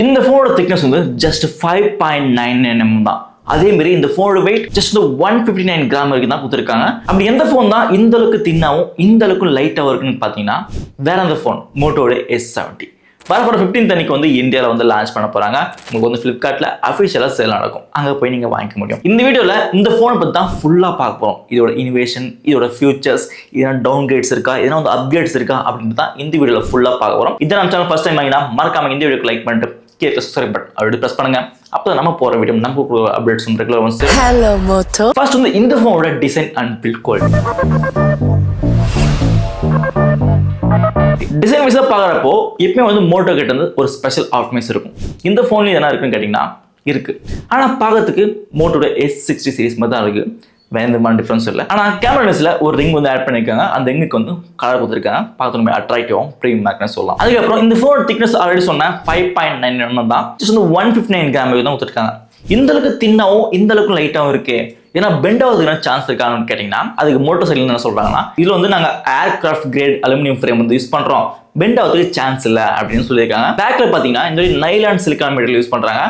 இந்த ஃபோனோட திக்னஸ் வந்து ஜஸ்ட் 5.9 mm தான். அதே மாதிரி இந்த ஃபோனோட வெயிட் ஜஸ்ட் 159 கிராம் வரைக்கும் தான் கொடுத்துருக்காங்க. அப்படி எந்த ஃபோன் தான் இந்த அளவுக்கு தின்னாவும் இந்த அளவுக்கு லைட்டாகவும் இருக்குன்னு பார்த்தீங்கன்னா வேற அந்த ஃபோன் மோட்டோட S70. வரப்போற 15th அன்னைக்கு வந்து இந்தியாவில் வந்து லான்ச் பண்ண போறாங்க. உங்களுக்கு வந்து ஃபிளிப்கார்ட்ல அஃபிஷியலாக சேல் நடக்கும், அங்கே போய் நீங்க வாங்கிக்க முடியும். இந்த வீடியோல இந்த ஃபோனை பற்றி தான் ஃபுல்லாக பார்க்க போறோம். இதோட இனோவேஷன், இதோட ஃபியூச்சர்ஸ், இதெல்லாம் டவுன் கிரேட்ஸ் இருக்கா, இதெல்லாம் வந்து அப்கிரேட்ஸ் இருக்கா அப்படின்னு தான் இந்த வீடியோல ஃபுல்லாக பார்க்க போறோம். இதை நம்ம சேனல் ஃபர்ஸ்ட் டைம் வாங்கினா மறக்காம இந்த வீடியோக்கு லைக் பண்ணிட்டு கீழே சப்ஸ்கிரைப் பட்டன் அப்படி பிரஸ் பண்ணுங்க. அப்போ நம்ம போற வீடியோ நம்ம அப்டேட்ஸ் ரெகுலர் வந்து ஹலோ மோட்டோ. ஃபர்ஸ்ட் வந்து இந்த ஃபோனோட design and build quality. Design வைஸா பார்க்குறப்போ எப்பவுமே வந்து மோட்டோ கிட்ட வந்து ஒரு ஸ்பெஷல் ஆப்டிமைஸ் இருக்கும். இந்த ஃபோன்ல என்ன இருக்குன்னு கேட்டிங்கன்னா இருக்கு, ஆனால் பார்க்கறதுக்கு மோட்டோட S60 சீரிஸ் மாதிரி தான் இருக்கு. வேற எந்த மாதிரி டிஃபரன்ஸ் இல்லை. ஆனால் கேமரா லென்ஸ்ல ஒரு ரிங் வந்து ஆட் பண்ணியிருக்காங்க. அந்த ரிங்குக்கு வந்து கலர் கொடுத்துருக்காங்க. பார்க்கணுமே அட்ராக்டிவாகவும் ப்ரீமியம் மேக்னஸ் சொல்லலாம். அதுக்கப்புறம் இந்த ஃபோன் திக்னஸ் ஆல்ரெடி சொன்னேன் 5.9 mm தான். ஜஸ்ட் வந்து 159 கிராம் தான் கொடுத்துருக்காங்க. இந்த அளவுக்கு தின்னாவும் இந்த அளவுக்கு லைட்டாகவும் இருக்கு. ஏன்னா பெண்ட் ஆகுதுக்கு சான்ஸ் இருக்கான்னு கேட்டீங்கன்னா அதுக்கு மோட்டோ சைட்ல என்ன சொல்றாங்கன்னா இதுல வந்து நாங்க ஏர்கிராஃப்ட் கிரேட் அலுமினியம் ஃப்ரேம் வந்து யூஸ் பண்றோம், பெண்ட் ஆகுதுக்கு சான்ஸ் இல்லை அப்படின்னு சொல்லியிருக்காங்க. பேக்ல பாத்தீங்கன்னா இந்த நைலான் சிலிக்கான் மெட்டீரியல் யூஸ் பண்றாங்க.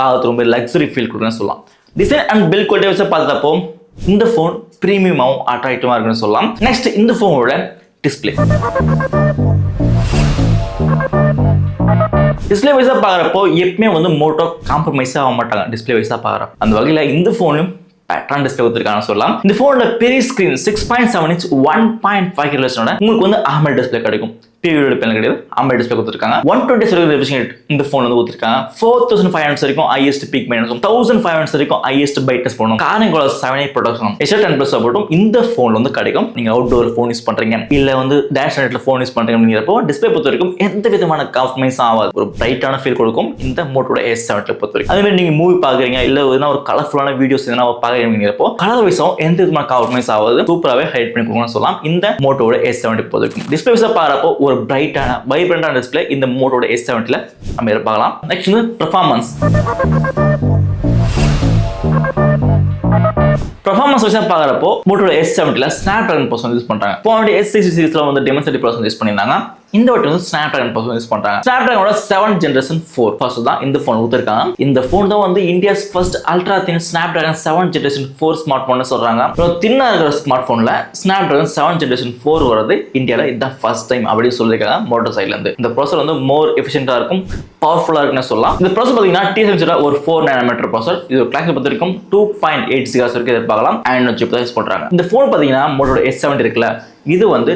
பார்த்து ரொம்ப லக்ஸரி ஃபீல் கொடுக்குன்னு சொல்லலாம். டிசைன் அண்ட் பில்ட் குவாலிட்டி வச்சு பார்த்தப்போ இந்த ஃபோன் பிரீமியமாகவும் அட்ராக்டிவா இருக்குன்னு சொல்லலாம். நெக்ஸ்ட் இந்த ஃபோனோட டிஸ்பிளே. டிஸ்பிளே வைஸா பார்க்குறப்போ எப்பவுமே வந்து மோட்டோ காம்ப்ரமைஸ் ஆக மாட்டாங்க. டிஸ்பிளே வைஸா பார்க்குறோம் அந்த வகையில் இந்த ஃபோனும் பேட்டர்ன் டிஸ்பிளே கொடுத்துருக்காங்கன்னு சொல்லலாம். இந்த ஃபோனோட பெரிய ஸ்கிரீன் 6.7 inch 1.5 கிலோஸோட உங்களுக்கு வந்து AMOLED டிஸ்பிளே கிடைக்கும். டிவி டிஸ்பிளே கிடையாது, AMOLED டிஸ்பிளே கொடுத்துருக்காங்க. 120 ரெசல்யூஷன் இந்த ஃபோன் வந்து கொடுத்துருக்காங்க. 4500 வரைக்கும் ஹையஸ்ட் பீக் மைனஸும் 1500 வரைக்கும் ஹையஸ்ட் பிரைட்னஸ் போடணும். கார்னிங் 7 ப்ரொடக்ஷன் S10+ சப்போர்ட்டும் இந்த ஃபோன் வந்து கிடைக்கும். நீங்க அவுட்டோர் ஃபோன் யூஸ் பண்றீங்க இல்ல வந்து டேஷ் லைட்ல ஃபோன் யூஸ் பண்றீங்க அப்படிங்கிறப்போ டிஸ்பிளே பொறுத்த வரைக்கும் எந்த விதமான காம்ப்ரமைஸ் ஆகாது. ஒரு பிரைட்டான ஃபீல் கொடுக்கும் இந்த மோட்டோட S70 பொறுத்த வரைக்கும். அதே மாதிரி நீங்க மூவி பாக்குறீங்க இல்ல ஒரு கலர்ஃபுல்லான வீடியோஸ் எதனா பாக்குறீங்கிறப்போ கலர் வைஸும் எந்த விதமான காம்ப்ரமைஸ் ஆகாது. சூப்பராகவே ஹைட் பண்ணி கொடுக்கணும்னு சொல்லலாம் இந்த மோட்டோட S70 பொறுத்த வரைக்கும். டிஸ்பிளே வைஸா பார்க்குறப்போ ஒரு பிரைட்டான வைப்ரண்டான டிஸ்பிளே இந்த மோட்டோட S70ல நம்ம பார்க்கலாம். நெக்ஸ்ட் வந்து பெர்ஃபார்மன்ஸ் வைஸா பார்க்குறப்போ மோட்டோட S70ல Snapdragon ப்ராசஸர் யூஸ் பண்றாங்க. போன S60 சீரிஸ்ல வந்து Dimensity ப்ராசஸர் யூஸ் பண்ணிருந்தாங்க. இந்த வாட்டி வந்து Snapdragon ப்ராசஸர் யூஸ் பண்றாங்க. Snapdragonோட 7th generation 4 ப்ராசஸர் தான் இந்த ஃபோன் கொடுத்திருக்காங்க. இந்த ஃபோன் தான் வந்து India's first ultra thin Snapdragon 7th generation 4 smart phone சொல்றாங்க. தின்னா இருக்கிற ஸ்மார்ட் போன்ல Snapdragon 7th generation 4 வரது இந்தியால இதுதான் ஃபர்ஸ்ட் டைம் அப்படி சொல்லிருக்காங்க மோட்டோ சைட்ல இருந்து. இந்த ப்ராசஸர் வந்து மோர் எஃபிஷியன்ட்டா இருக்கும், பவர்ஃபுல்லா இருக்குன்னு சொல்லலாம். இந்த ப்ராசஸர் பாத்தீங்கன்னா TSMCல ஒரு 4 nm ப்ராசஸர். இது கிளாக் பொறுத்த வரைக்கும் 2.8 GHz வரைக்கும் எதிர்பார்க்கலாம். Android chip தான் யூஸ் பண்றாங்க. இந்த ஃபோன் பாத்தீங்கன்னா மோட்டோட S70 இருக்குல்ல, இது வந்து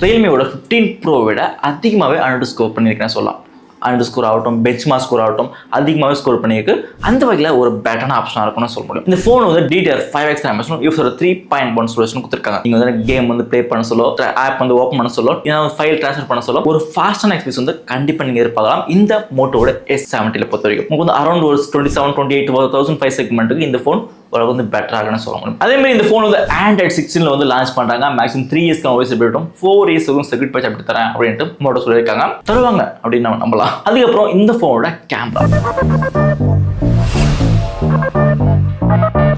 Realmeயோட 15 Pro விட அதிகமாகவே அனலிட்டிக் ஸ்கோர் பண்ணியிருக்கேன்னு சொல்லலாம். அனலிட்டிக் ஸ்கோர் ஆகட்டும், பெஞ்ச்மார்க் ஸ்கோர் ஆகட்டும் அதிகமாகவே ஸ்கோர் பண்ணியிருக்கு. அந்த வகையில் ஒரு பெட்டரான ஆப்ஷனாக இருக்கும்னு சொல்ல முடியும். இந்த ஃபோன் வந்து DDR5X RAM யூஸோட 3.1 ஸ்டோரேஜ் கொடுத்துருக்காங்க. நீங்கள் வந்து கேம் வந்து ப்ளே பண்ண சொல்ல, ஆப் வந்து ஓப்பன் பண்ண சொல்ல, ஃபைல் ட்ரான்ஸ்ஃபர் பண்ண சொல்ல ஒரு ஃபாஸ்டான எக்ஸ்பீரியன்ஸ் வந்து கண்டிப்பாக நீங்கள் எதிர்பார்க்கலாம் இந்த மோட்டோட S70ல பொறுத்த வரைக்கும். உங்களுக்கு வந்து அரௌண்ட் ஒரு 27-28,000 செக்மெண்ட்டுக்கு இந்த ஃபோன் ஓரளவுக்கு வந்து பெட்டராகனு சொல்ல முடியும். அதே மாதிரி இந்த ஃபோன் வந்து Android 16ல வந்து லான்ச் பண்றாங்க. மேக்ஸிமம் 3 years வாய்ஸ் எப்படிட்டும் 4 years செக்யூரிட்டி பேட்ச் அப்படி தரேன் அப்படின்ட்டு மோட்டோ சொல்லியிருக்காங்க. தருவாங்க அப்படின்னு நம்ம நம்பலாம். அதுக்கப்புறம் இந்த ஃபோனோட கேமரா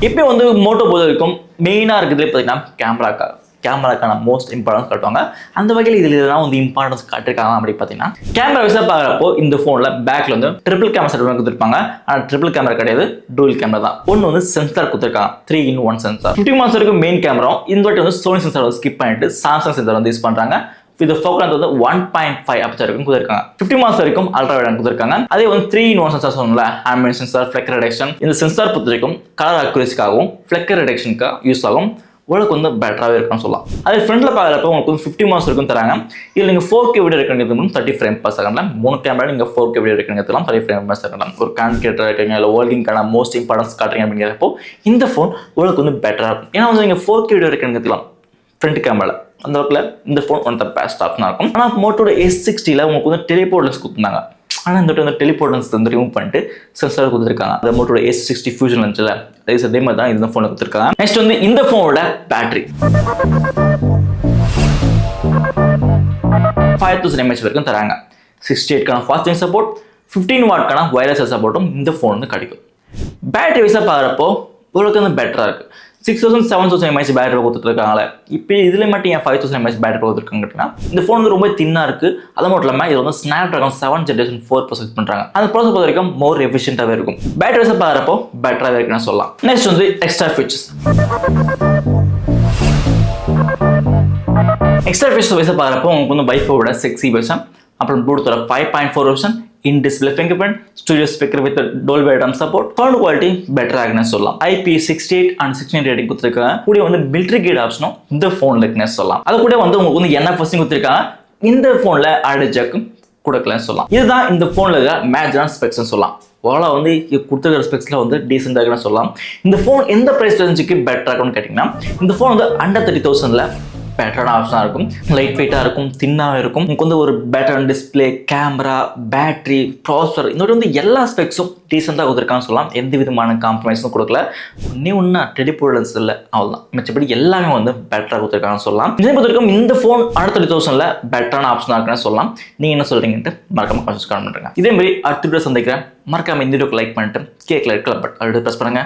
இப்போ வந்து மோட்டோ பொறுத்த வரைக்கும் மெயினாக இருக்கிறதுலே பார்த்தீங்கன்னா கேமராக்கான மோஸ்ட் இம்பார்ட்டன்ஸ் காட்டுவாங்க. அந்த வகையில் இதில் இதெல்லாம் வந்து இம்பார்ட்டன்ஸ் காட்டிருக்காங்க அப்படி பார்த்தீங்கன்னா கேமரா வைஸாக பார்க்குறப்போ இந்த ஃபோனில் பேக்கில் வந்து ட்ரிபிள் கேமரா செட் கொடுத்துருப்பாங்க. ஆனால் ட்ரிபிள் கேமரா கிடையாது, டூல் கேமரா தான். ஒன்று வந்து சென்சார் கொடுத்துருக்காங்க, 3-in-1 சென்சார். 50 months வரைக்கும் மெயின் கேமரா. இந்த வாட்டி வந்து சோனி சென்சார் வந்து ஸ்கிப் பண்ணிட்டு சாம்சங் சென்சார் வந்து யூஸ் பண்ணுறாங்க. இது ஃபோக்கஸ் வந்து 1.5 அபர்ச்சர் வரைக்கும் கொடுத்துருக்காங்க. 50 months வரைக்கும் அல்ட்ரா வைட் கொடுத்துருக்காங்க. அதே வந்து 3-in-1 சென்சார் சொன்னல, ஆம்பியன்ட் சென்சார், ஃபிளக்கர் ரிடக்ஷன். இந்த சென்சார் பொறுத்த வரைக்கும் கலர் அக்யூரசிக்காகவும் ஃபிளக்கர் ரிடக்ஷனுக்காக யூஸ் ஆகும். உங்களுக்கு வந்து பெட்டராகவே இருக்குன்னு சொல்லலாம். அதே ஃப்ரண்ட்ல பார்க்குறப்ப உங்களுக்கு வந்து 50 months வரைக்கும் தராங்க. இதில் நீங்கள் 4K வீடியோ எடுக்கிறது 30 frames/second. 3 கேமரா நீங்கள் 4K வீடியோ எடுக்கலாம் 30 frames/second. ஒரு கான்டென்ட் கிரியேட்டர் இருக்கீங்க இல்லை வேர்ல்டிங்கான மோஸ்ட் இம்பார்ட்டன்ஸ் காட்டுறீங்க அப்படிங்கிறப்போ இந்த ஃபோன் உங்களுக்கு வந்து பெட்டராக இருக்கும். ஏன்னா வந்து நீங்கள் 4K வீடியோ எடுக்கலாம் ஃப்ரண்ட் கேமராவில். அந்த வகையில் இந்த phone one of the best ஆப்ஷனாக இருக்கும். ஆனால் மோட்டோட S60ல உங்களுக்கு வந்து டெலிபோர்ட் லென்ஸ் கொடுத்துருந்தாங்க. ஆனால் இந்த வந்து டெலிபோர்ட் லென்ஸ் வந்து ரிமூவ் பண்ணிட்டு சென்சார் கொடுத்துருக்காங்க. அந்த மோட்டோட S60 ஃபியூஷன் லென்ஸில் அதே மாதிரி தான் இந்த ஃபோனை கொடுத்துருக்காங்க. நெக்ஸ்ட் வந்து இந்த ஃபோனோட பேட்டரி 5000 mAh வரைக்கும் தராங்க. 68 fast charging support, 15 watt wireless சப்போர்ட்டும் இந்த ஃபோன் வந்து கிடைக்கும். பேட்டரி வைஸாக பார்க்குறப்போ உங்களுக்கு வந்து பெட்டராக இருக்குது. 6000 7000 mAh பேட்டரி கொடுத்துருக்காங்களே, இப்போ இதுல மட்டும் ஏன் 5000 mAh பேட்டரி கொடுத்துருக்காங்கன்னா இந்த ஃபோன் வந்து ரொம்ப தின்னா இருக்கு. அது மட்டும் இல்லாமல் இது வந்து ஸ்னாப்டிராகன் 7 ஜெனரேஷன் 4 ப்ராசஸ் பண்றாங்க. அந்த ப்ராசஸ் பொறுத்த வரைக்கும் மோர் எஃபிஷியன்ட்டாகவே இருக்கும். பேட்டரி வைஸ் பார்க்குறப்போ பெட்டராகவே இருக்குன்னு சொல்லலாம். நெக்ஸ்ட் வந்து extra features. Extra features wise பார்க்குறப்போ உங்களுக்கு வந்து வைஃபோட 6 வெர்ஷன், அப்புறம் ப்ளூடூத்தோட 5.4 version, in display fingerprint, stereo speaker with Dolby Atmos support, sound quality better ஆகுன்னு சொல்லலாம். IP68 and 69 ரேட்டிங் கொடுத்துருக்காங்க. கூட வந்து மிலிட்டரி கிரேட் ஆப்ஷனும் இந்த ஃபோன்ல இருக்குன்னு சொல்லலாம். அது கூட வந்து உங்களுக்கு வந்து NFC கொடுத்துருக்காங்க. இந்த ஃபோன்ல ஆடியோ ஜாக் கொடுக்கலன்னு சொல்லலாம். இதுதான் இந்த ஃபோன்ல இருக்க மேஜரான ஸ்பெக்ஸ்னு சொல்லலாம். ஓலா வந்து கொடுத்துருக்கிற ஸ்பெக்ஸ்ல வந்து டீசெண்டாக இருக்குன்னு சொல்லலாம். இந்த ஃபோன் எந்த ப்ரைஸ் ரேஞ்சுக்கு பெட்டராக இருக்கும்னு கேட்டிங்கன்னா இந்த ஃபோன் வந்து அண்டர் 30,000ல பெட்டரான ஆப்ஷனாக இருக்கும். லைட் வெயிட்டாக இருக்கும், தின்னாக இருக்கும். உங்களுக்கு வந்து ஒரு பெட்டரான டிஸ்பிளே, கேமரா, பேட்டரி, ப்ராசஸர், இந்த வந்து எல்லா ஸ்பெக்ஸும் டீசெண்டாக கொடுத்துருக்கான்னு சொல்லலாம். எந்த விதமான காம்ப்ரமைஸும் கொடுக்கல. ஒன்றா டெடிபோலன்ஸ் இல்லை, அவ்வளோதான். மிச்சப்படி எல்லாமே வந்து பெட்டராக கொடுத்துருக்காங்கன்னு சொல்லலாம். இதே பொறுத்தவரைக்கும் இந்த ஃபோன் அடுத்த 30,000ல பெட்டரான ஆப்ஷனாக இருக்குன்னு சொல்லலாம். நீங்கள் என்ன சொல்கிறீங்கன்ட்டு மறக்காம கொஞ்சம் கமெண்ட் பண்ணுங்க. இதே மாதிரி அடுத்த வீடியோ சந்திக்கிறேன். மறக்காம இந்த வீடியோக்கு லைக் பண்ணிட்டு கேட்கல இருக்கலாம் பட் அடுத்து ப்ரெஸ் பண்ணுங்க.